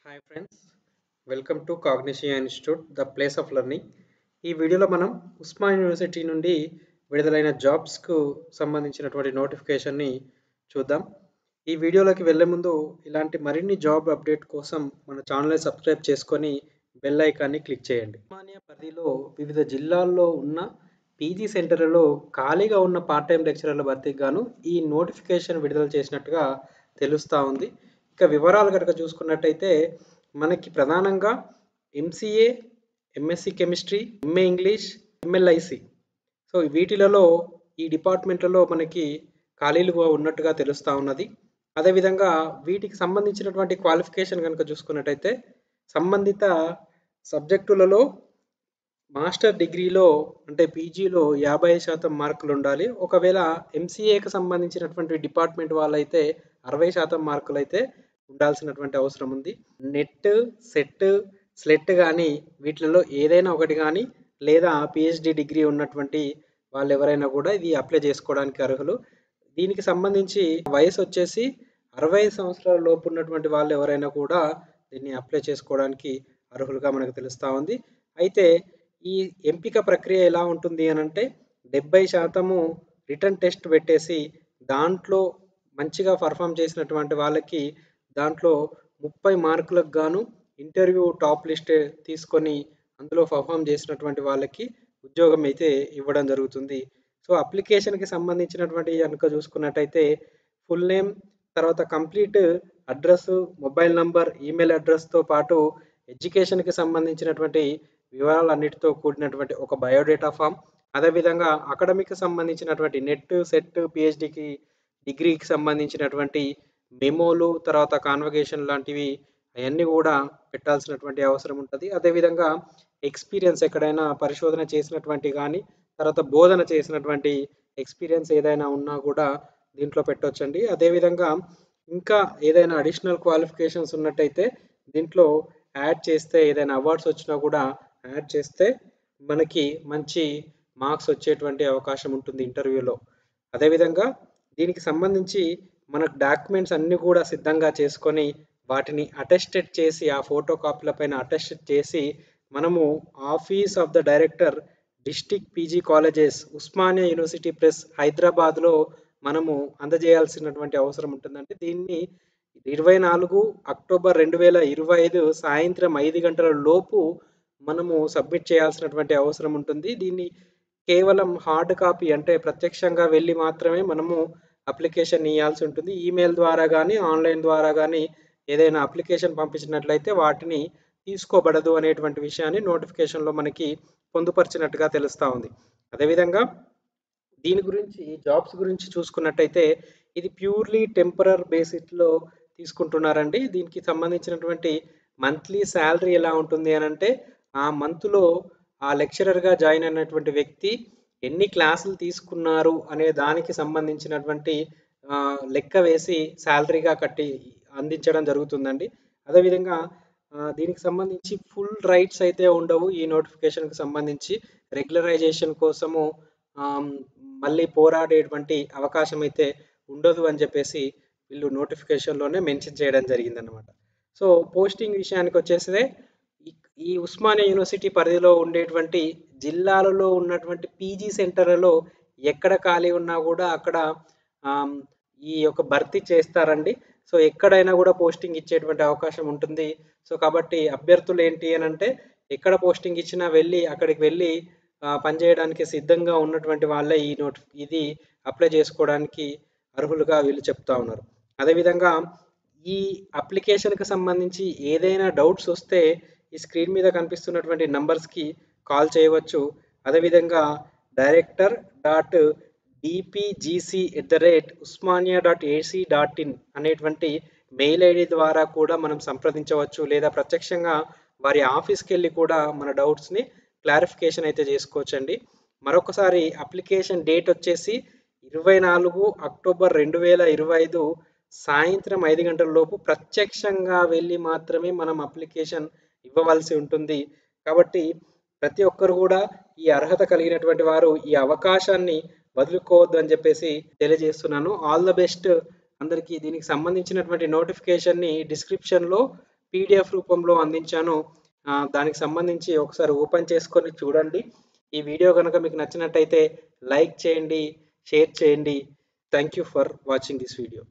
Hi friends, welcome to cognition institute the place of learning. ఈ వీడియోలో మనం Osman university నుండి విడుదలైన జాబ్స్కు సంబంధించినటువంటి నోటిఫికేషన్ని చూద్దాం. ఈ వీడియోలోకి వెళ్ళే ముందు ఇలాంటి మరిన్ని జాబ్ అప్డేట్ కోసం మన ఛానల్ని సబ్స్క్రైబ్ చేసుకొని బెల్ ఐకాన్ని క్లిక్ చేయండి. ఉస్మానియా పరిధిలో వివిధ జిల్లాల్లో ఉన్న పీజీ సెంటర్లలో ఖాళీగా ఉన్న పార్ట్ టైం లెక్చరర్ల భర్తీకి గాను ఈ నోటిఫికేషన్ విడుదల చేసినట్టుగా తెలుస్తూ ఉంది. ఇక వివరాలు కనుక చూసుకున్నట్టయితే మనకి ప్రధానంగా MCA, MSc chemistry, MA English, MLISc, so వీటిలలో ఈ డిపార్ట్మెంట్లలో మనకి ఖాళీలుగా ఉన్నట్టుగా తెలుస్తూ ఉన్నది. అదేవిధంగా వీటికి సంబంధించినటువంటి క్వాలిఫికేషన్ కనుక చూసుకున్నట్టయితే సంబంధిత సబ్జెక్టులలో మాస్టర్ డిగ్రీలో అంటే పీజీలో 50% మార్కులు ఉండాలి. ఒకవేళ ఎంసీఏకి సంబంధించినటువంటి డిపార్ట్మెంట్ వాళ్ళైతే 60% మార్కులు అయితే ఉండాల్సినటువంటి అవసరం ఉంది. నెట్, సెట్, స్లెట్ కానీ వీటిలలో ఏదైనా ఒకటి కానీ లేదా పిహెచ్డి డిగ్రీ ఉన్నటువంటి వాళ్ళు ఎవరైనా కూడా ఇది అప్లై చేసుకోవడానికి అర్హులు. దీనికి సంబంధించి వయసు వచ్చేసి 65 సంవత్సరాల లోపు ఉన్నటువంటి వాళ్ళు ఎవరైనా కూడా దీన్ని అప్లై చేసుకోవడానికి అర్హులుగా మనకు తెలుస్తూ ఉంది. అయితే ఈ ఎంపిక ప్రక్రియ ఎలా ఉంటుంది అని అంటే 70% రిటర్న్ టెస్ట్ పెట్టేసి దాంట్లో మంచిగా పర్ఫామ్ చేసినటువంటి వాళ్ళకి దాంట్లో 30 మార్కులకు గాను ఇంటర్వ్యూ టాప్ లిస్ట్ తీసుకొని అందులో పర్ఫామ్ చేసినటువంటి వాళ్ళకి ఉద్యోగం అయితే ఇవ్వడం జరుగుతుంది. సో అప్లికేషన్కి సంబంధించినటువంటి కనుక చూసుకున్నట్టయితే ఫుల్ నేమ్, తర్వాత complete address, mobile number, email అడ్రస్తో పాటు ఎడ్యుకేషన్కి సంబంధించినటువంటి వివరాలన్నిటితో కూడినటువంటి ఒక బయోడేటా ఫామ్, అదేవిధంగా అకాడమిక్ సంబంధించినటువంటి నెట్, సెట్, పిహెచ్డికి డిగ్రీకి సంబంధించినటువంటి మెమోలు, తర్వాత కాన్వకేషన్ లాంటివి అవన్నీ కూడా పెట్టాల్సినటువంటి అవసరం ఉంటుంది. అదేవిధంగా ఎక్స్పీరియన్స్ ఎక్కడైనా పరిశోధన చేసినటువంటి కానీ తర్వాత బోధన చేసినటువంటి ఎక్స్పీరియన్స్ ఏదైనా ఉన్నా కూడా దీంట్లో పెట్టవచ్చండి. అదేవిధంగా ఇంకా ఏదైనా అడిషనల్ క్వాలిఫికేషన్స్ ఉన్నట్టయితే దీంట్లో యాడ్ చేస్తే ఏదైనా అవార్డ్స్ వచ్చినా కూడా యాడ్ చేస్తే మనకి మంచి మార్క్స్ వచ్చేటువంటి అవకాశం ఉంటుంది ఇంటర్వ్యూలో. అదేవిధంగా దీనికి సంబంధించి మనకు డాక్యుమెంట్స్ అన్నీ కూడా సిద్ధంగా చేసుకొని వాటిని అటెస్టెడ్ చేసి ఆ ఫోటో కాపీల పైన అటెస్టెడ్ చేసి మనము office of the director district PG colleges Osmania university press హైదరాబాద్లో మనము అందజేయాల్సినటువంటి అవసరం ఉంటుందంటే దీన్ని 24 అక్టోబర్ 2025 సాయంత్రం 5 గంటల లోపు మనము సబ్మిట్ చేయాల్సినటువంటి అవసరం ఉంటుంది. దీన్ని కేవలం హార్డ్ కాపీ అంటే ప్రత్యక్షంగా వెళ్ళి మాత్రమే మనము అప్లికేషన్ ఇవ్వాల్సి ఉంటుంది. ఈమెయిల్ ద్వారా కానీ ఆన్లైన్ ద్వారా కానీ ఏదైనా అప్లికేషన్ పంపించినట్లయితే వాటిని తీసుకోబడదు అనేటువంటి విషయాన్ని నోటిఫికేషన్లో మనకి పొందుపరిచినట్టుగా తెలుస్తూ ఉంది. అదేవిధంగా దీని గురించి జాబ్స్ గురించి చూసుకున్నట్టయితే ఇది ప్యూర్లీ టెంపరర్ బేసిస్లో తీసుకుంటున్నారండి. దీనికి సంబంధించినటువంటి మంత్లీ శాలరీ ఎలా ఉంటుంది అని అంటే ఆ మంత్లో ఆ లెక్చరర్గా జాయిన్ అయినటువంటి వ్యక్తి ఎన్ని క్లాసులు తీసుకున్నారు అనే దానికి సంబంధించినటువంటి లెక్క వేసి శాలరీగా కట్టి అందించడం జరుగుతుందండి. అదేవిధంగా దీనికి సంబంధించి ఫుల్ రైట్స్ అయితే ఉండవు. ఈ నోటిఫికేషన్కి సంబంధించి రెగ్యులరైజేషన్ కోసము మళ్ళీ పోరాడేటువంటి అవకాశం అయితే ఉండదు అని చెప్పేసి వీళ్ళు నోటిఫికేషన్లోనే మెన్షన్ చేయడం జరిగిందనమాట. సో పోస్టింగ్ విషయానికి వచ్చేస్తే ఈ ఉస్మానియా యూనివర్సిటీ పరిధిలో ఉండేటువంటి జిల్లాలలో ఉన్నటువంటి పీజీ సెంటర్లలో ఎక్కడ ఖాళీ ఉన్నా కూడా అక్కడ ఈ యొక్క భర్తీ చేస్తారండి. సో ఎక్కడైనా కూడా పోస్టింగ్ ఇచ్చేటువంటి అవకాశం ఉంటుంది. సో కాబట్టి అభ్యర్థులు ఏంటి అని అంటే ఎక్కడ పోస్టింగ్ ఇచ్చినా వెళ్ళి అక్కడికి వెళ్ళి పనిచేయడానికి సిద్ధంగా ఉన్నటువంటి వాళ్ళే ఇది అప్లై చేసుకోవడానికి అర్హులుగా వీళ్ళు చెప్తా ఉన్నారు. అదేవిధంగా ఈ అప్లికేషన్కి సంబంధించి ఏదైనా డౌట్స్ వస్తే ఈ స్క్రీన్ మీద కనిపిస్తున్నటువంటి నంబర్స్కి కాల్ చేయవచ్చు. అదేవిధంగా director.dpgc@usmania.ac.in అనేటువంటి మెయిల్ ఐడి ద్వారా కూడా మనం సంప్రదించవచ్చు, లేదా ప్రత్యక్షంగా వారి ఆఫీస్కి వెళ్ళి కూడా మన డౌట్స్ని క్లారిఫికేషన్ అయితే చేసుకోవచ్చండి. మరొకసారి అప్లికేషన్ డేట్ వచ్చేసి 24 అక్టోబర్ 2025 సాయంత్రం 5 గంటల లోపు ప్రత్యక్షంగా వెళ్ళి మాత్రమే మనం అప్లికేషన్ ఇవ్వవలసి ఉంటుంది. కాబట్టి ప్రతి ఒక్కరు కూడా ఈ అర్హత కలిగినటువంటి వారు ఈ అవకాశాన్ని వదులుకోవద్దు అని చెప్పేసి తెలియజేస్తున్నాను. ఆల్ ద బెస్ట్ అందరికీ. దీనికి సంబంధించినటువంటి నోటిఫికేషన్ని డిస్క్రిప్షన్లో పీడిఎఫ్ రూపంలో అందించాను. దానికి సంబంధించి ఒకసారి ఓపెన్ చేసుకొని చూడండి. ఈ వీడియో కనుక మీకు నచ్చినట్టయితే లైక్ చేయండి, షేర్ చేయండి. Thank you for watching this video.